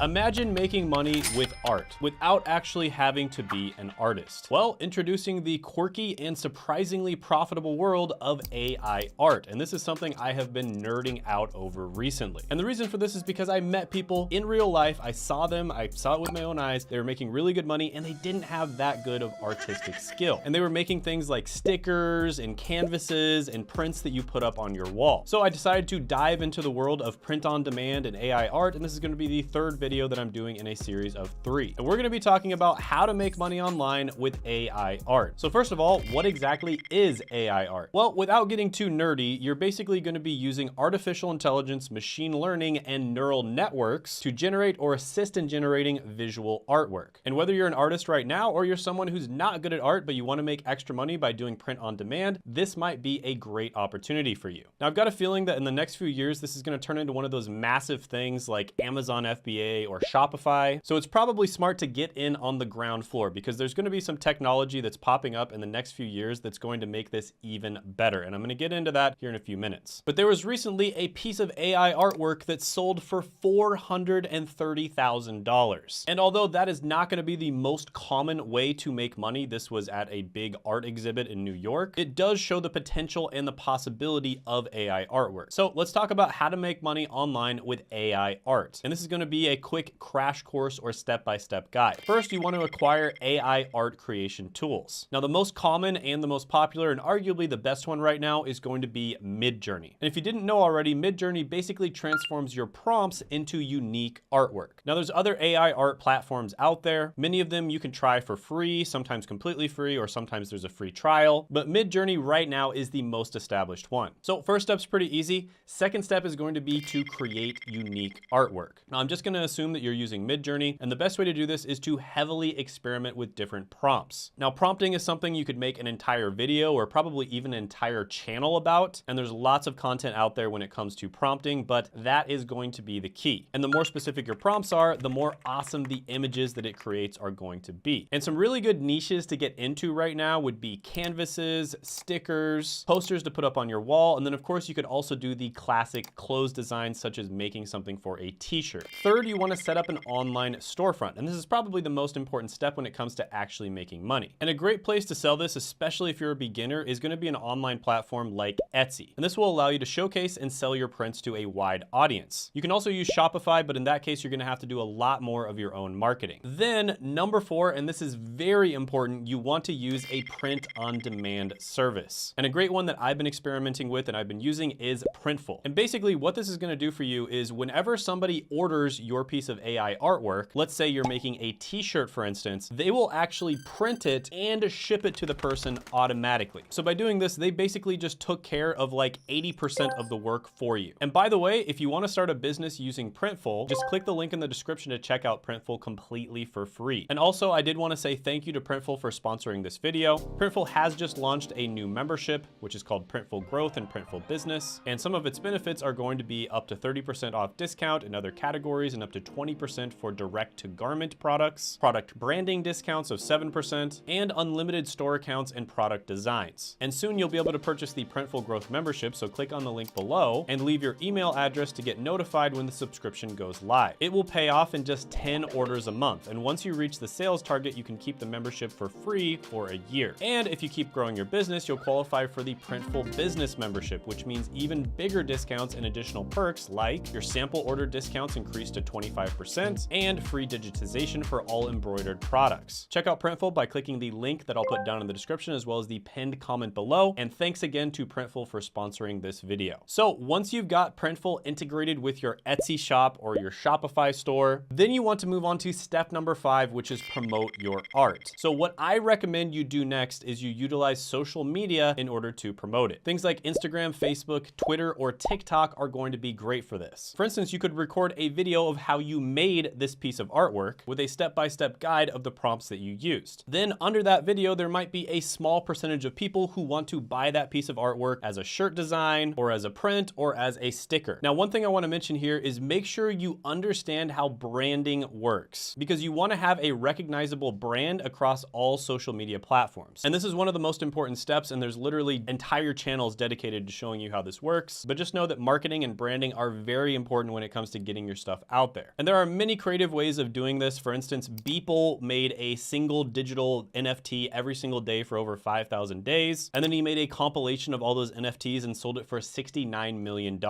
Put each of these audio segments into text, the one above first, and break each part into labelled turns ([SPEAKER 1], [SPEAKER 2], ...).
[SPEAKER 1] Imagine making money with art without actually having to be an artist. Well, introducing the quirky and surprisingly profitable world of AI art. And this is something I have been nerding out over recently. And the reason for this is because I met people in real life. I saw them, I saw it with my own eyes. They were making really good money and they didn't have that good of artistic skill. And they were making things like stickers and canvases and prints that you put up on your wall. So I decided to dive into the world of print on demand and AI art. And this is going to be the third video that I'm doing in a series of 3. And we're going to be talking about how to make money online with AI art. So first of all, what exactly is AI art? Well, without getting too nerdy, you're basically going to be using artificial intelligence, machine learning, and neural networks to generate or assist in generating visual artwork. And whether you're an artist right now or you're someone who's not good at art, but you want to make extra money by doing print on demand, this might be a great opportunity for you. Now, I've got a feeling that in the next few years, this is going to turn into one of those massive things like Amazon FBA or Shopify. So it's probably smart to get in on the ground floor because there's going to be some technology that's popping up in the next few years that's going to make this even better. And I'm going to get into that here in a few minutes. But there was recently a piece of AI artwork that sold for $430,000. And although that is not going to be the most common way to make money, this was at a big art exhibit in New York, it does show the potential and the possibility of AI artwork. So let's talk about how to make money online with AI art. And this is going to be a quick crash course or step-by-step guide. First, you want to acquire AI art creation tools. Now, the most common and the most popular and arguably the best one right now is going to be Midjourney. And if you didn't know already, Midjourney basically transforms your prompts into unique artwork. Now, there's other AI art platforms out there. Many of them you can try for free, sometimes completely free, or sometimes there's a free trial. But Midjourney right now is the most established one. So first step's pretty easy. Second step is going to be to create unique artwork. Now, I'm just going to assume that you're using Midjourney, and the best way to do this is to heavily experiment with different prompts. Now, prompting is something you could make an entire video or probably even an entire channel about, and there's lots of content out there when it comes to prompting, but that is going to be the key. And the more specific your prompts are, the more awesome the images that it creates are going to be. And some really good niches to get into right now would be canvases, stickers, posters to put up on your wall, and then of course you could also do the classic clothes designs such as making something for a t-shirt. Third, you want to set up an online storefront, and this is probably the most important step when it comes to actually making money. And a great place to sell this, especially if you're a beginner, is going to be an online platform like Etsy. And this will allow you to showcase and sell your prints to a wide audience. You can also use Shopify, but in that case, you're going to have to do a lot more of your own marketing. Then number 4, and this is very important, you want to use a print on demand service. And a great one that I've been experimenting with and I've been using is Printful. And basically what this is going to do for you is whenever somebody orders your piece of AI artwork, let's say you're making a t-shirt, for instance, they will actually print it and ship it to the person automatically. So by doing this, they basically just took care of like 80% of the work for you. And by the way, if you want to start a business using Printful, just click the link in the description to check out Printful completely for free. And also, I did want to say thank you to Printful for sponsoring this video. Printful has just launched a new membership, which is called Printful Growth and Printful Business. And some of its benefits are going to be up to 30% off discount in other categories and up to 20% for direct to garment products, product branding discounts of 7%, and unlimited store accounts and product designs. And soon you'll be able to purchase the Printful Growth membership, so click on the link below and leave your email address to get notified when the subscription goes live. It will pay off in just 10 orders a month, and once you reach the sales target, you can keep the membership for free for a year. And if you keep growing your business, you'll qualify for the Printful Business membership, which means even bigger discounts and additional perks like your sample order discounts increased to 25% and free digitization for all embroidered products. Check out Printful by clicking the link that I'll put down in the description as well as the pinned comment below. And thanks again to Printful for sponsoring this video. So once you've got Printful integrated with your Etsy shop or your Shopify store, then you want to move on to step number 5, which is promote your art. So what I recommend you do next is you utilize social media in order to promote it. Things like Instagram, Facebook, Twitter, or TikTok are going to be great for this. For instance, you could record a video of how you made this piece of artwork with a step-by-step guide of the prompts that you used. Then under that video, there might be a small percentage of people who want to buy that piece of artwork as a shirt design or as a print or as a sticker. Now, one thing I want to mention here is make sure you understand how branding works because you want to have a recognizable brand across all social media platforms. And this is one of the most important steps, and there's literally entire channels dedicated to showing you how this works. But just know that marketing and branding are very important when it comes to getting your stuff out there. there. And there are many creative ways of doing this. For instance, Beeple made a single digital NFT every single day for over 5,000 days. And then he made a compilation of all those NFTs and sold it for $69 million.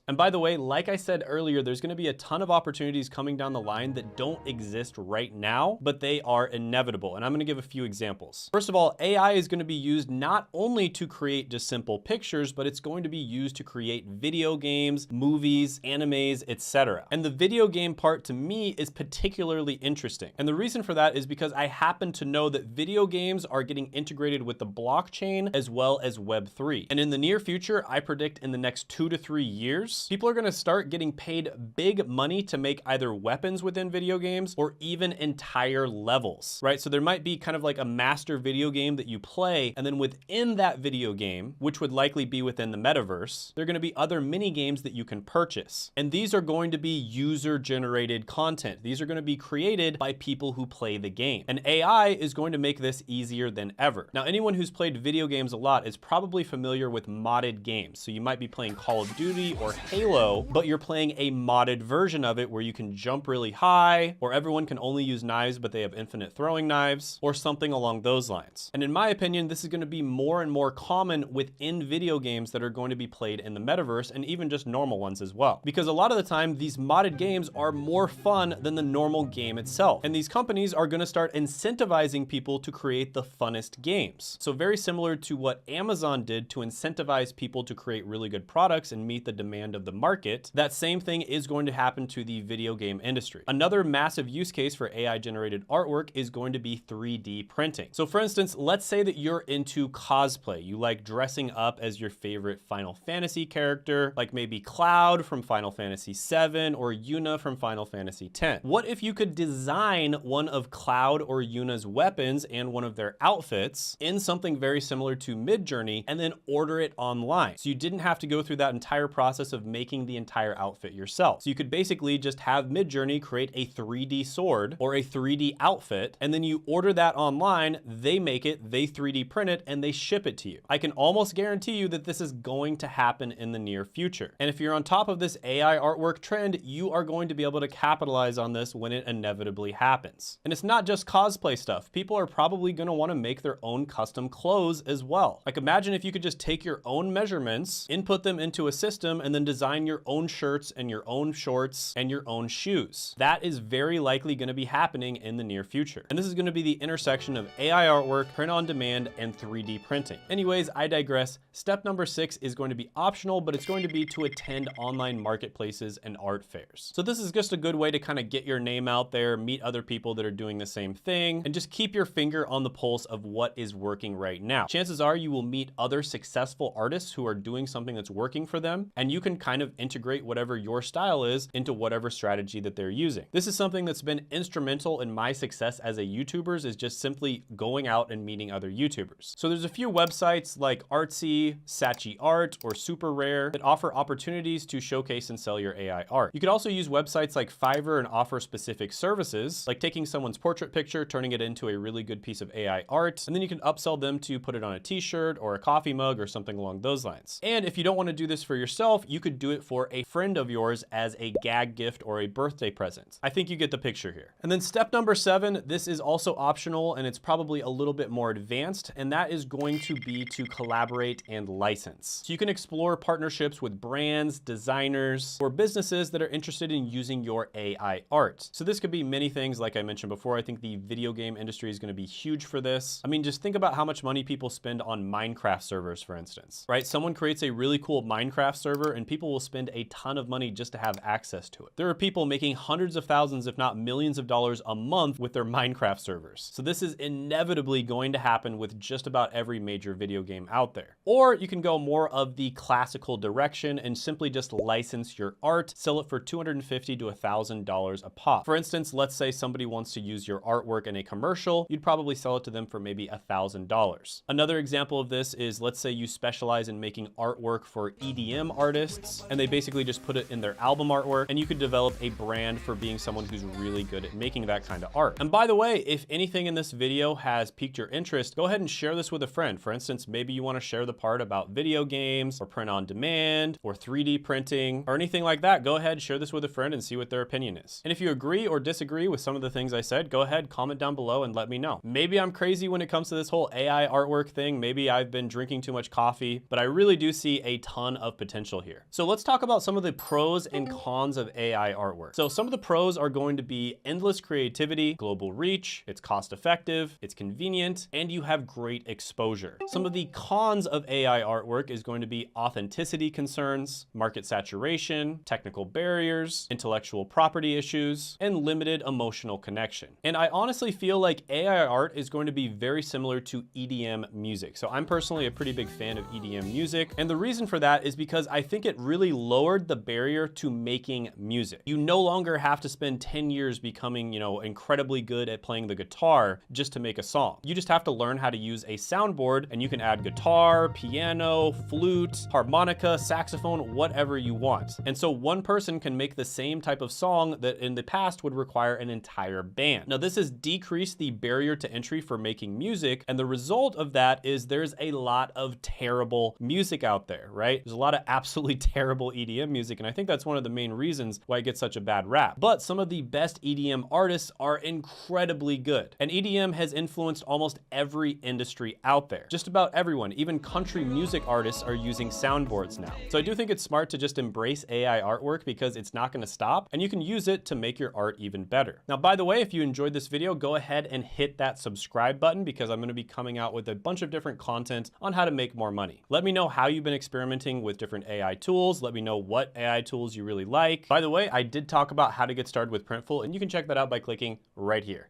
[SPEAKER 1] And by the way, like I said earlier, there's going to be a ton of opportunities coming down the line that don't exist right now, but they are inevitable. And I'm going to give a few examples. First of all, AI is going to be used not only to create just simple pictures, but it's going to be used to create video games, movies, animes, etc. And the video game part to me is particularly interesting. And the reason for that is because I happen to know that video games are getting integrated with the blockchain as well as Web3. And in the near future, I predict in the next 2 to 3 years, people are going to start getting paid big money to make either weapons within video games or even entire levels, right? So there might be kind of like a master video game that you play, and then within that video game, which would likely be within the metaverse, there are going to be other mini games that you can purchase. And these are going to be user-generated content. These are going to be created by people who play the game. And AI is going to make this easier than ever. Now, anyone who's played video games a lot is probably familiar with modded games. So you might be playing Call of Duty or Halo, but you're playing a modded version of it where you can jump really high, or everyone can only use knives, but they have infinite throwing knives, or something along those lines. And in my opinion, this is going to be more and more common within video games that are going to be played in the metaverse, and even just normal ones as well. Because a lot of the time, these modded games are more fun than the normal game itself. And these companies are going to start incentivizing people to create the funnest games. So very similar to what Amazon did to incentivize people to create really good products and meet the demand of the market, that same thing is going to happen to the video game industry. Another massive use case for AI generated artwork is going to be 3D printing. So for instance, let's say that you're into cosplay. You like dressing up as your favorite Final Fantasy character, like maybe Cloud from Final Fantasy VII or Yuna from Final Fantasy X. What if you could design one of Cloud or Yuna's weapons and one of their outfits in something very similar to Midjourney and then order it online? So you didn't have to go through that entire process of making the entire outfit yourself. So you could basically just have Midjourney create a 3D sword or a 3D outfit, and then you order that online, they make it, they 3D print it, and they ship it to you. I can almost guarantee you that this is going to happen in the near future. And if you're on top of this AI artwork trend, you are going to be able to capitalize on this when it inevitably happens. And it's not just cosplay stuff. People are probably going to want to make their own custom clothes as well. Like imagine if you could just take your own measurements, input them into a system, and then design your own shirts and your own shorts and your own shoes. That is very likely going to be happening in the near future. And this is going to be the intersection of AI artwork, print on demand, and 3D printing. Anyways, I digress. Step number 6 is going to be optional, but it's going to be to attend online marketplaces and art fairs. So this is just a good way to kind of get your name out there, meet other people that are doing the same thing, and just keep your finger on the pulse of what is working right now. Chances are you will meet other successful artists who are doing something that's working for them, and you can kind of integrate whatever your style is into whatever strategy that they're using. This is something that's been instrumental in my success as a YouTuber, is just simply going out and meeting other YouTubers. So there's a few websites like Artsy, Saatchi Art, or Super Rare that offer opportunities to showcase and sell your AI art. You could also use websites like Fiverr and offer specific services, like taking someone's portrait picture, turning it into a really good piece of AI art, and then you can upsell them to put it on a t-shirt or a coffee mug or something along those lines. And if you don't want to do this for yourself, you could do it for a friend of yours as a gag gift or a birthday present. I think you get the picture here. And then step number 7, this is also optional and it's probably a little bit more advanced, and that is going to be to collaborate and license. So you can explore partnerships with brands, designers, or businesses that are interested in using your AI art. So this could be many things. Like I mentioned before, I think the video game industry is going to be huge for this. I mean, just think about how much money people spend on Minecraft servers, for instance, right? Someone creates a really cool Minecraft server and people will spend a ton of money just to have access to it. There are people making hundreds of thousands, if not millions of dollars a month with their Minecraft servers. So this is inevitably going to happen with just about every major video game out there. Or you can go more of the classical direction and simply just license your art, sell it for $250 to $1,000 a pop. For instance, let's say somebody wants to use your artwork in a commercial, you'd probably sell it to them for maybe $1,000. Another example of this is, let's say you specialize in making artwork for EDM artists, and they basically just put it in their album artwork, and you could develop a brand for being someone who's really good at making that kind of art. And by the way, if anything in this video has piqued your interest, go ahead and share this with a friend. For instance, maybe you want to share the part about video games or print on demand or 3D printing or anything like that. Go ahead, share this with a friend and and see what their opinion is. And if you agree or disagree with some of the things I said, go ahead, comment down below and let me know. Maybe I'm crazy when it comes to this whole AI artwork thing. Maybe I've been drinking too much coffee, but I really do see a ton of potential here. So let's talk about some of the pros and cons of AI artwork. So some of the pros are going to be endless creativity, global reach, it's cost effective, it's convenient, and you have great exposure. Some of the cons of AI artwork is going to be authenticity concerns, market saturation, technical barriers, intellectual property issues, and limited emotional connection. And I honestly feel like AI art is going to be very similar to EDM music. So I'm personally a pretty big fan of EDM music. And the reason for that is because I think it really lowered the barrier to making music. You no longer have to spend 10 years becoming, incredibly good at playing the guitar just to make a song. You just have to learn how to use a soundboard, and you can add guitar, piano, flute, harmonica, saxophone, whatever you want. And so one person can make the same type of song that in the past would require an entire band. Now, this has decreased the barrier to entry for making music, and the result of that is there's a lot of terrible music out there, right? There's a lot of absolutely terrible EDM music, and I think that's one of the main reasons why it gets such a bad rap. But some of the best EDM artists are incredibly good, and EDM has influenced almost every industry out there. Just about everyone, even country music artists, are using soundboards now. So I do think it's smart to just embrace AI artwork because it's not going to stop, and you can use it to make your art even better. Now, by the way, if you enjoyed this video, go ahead and hit that subscribe button because I'm going to be coming out with a bunch of different content on how to make more money. Let me know how you've been experimenting with different AI tools. Let me know what AI tools you really like. By the way, I did talk about how to get started with Printful, and you can check that out by clicking right here.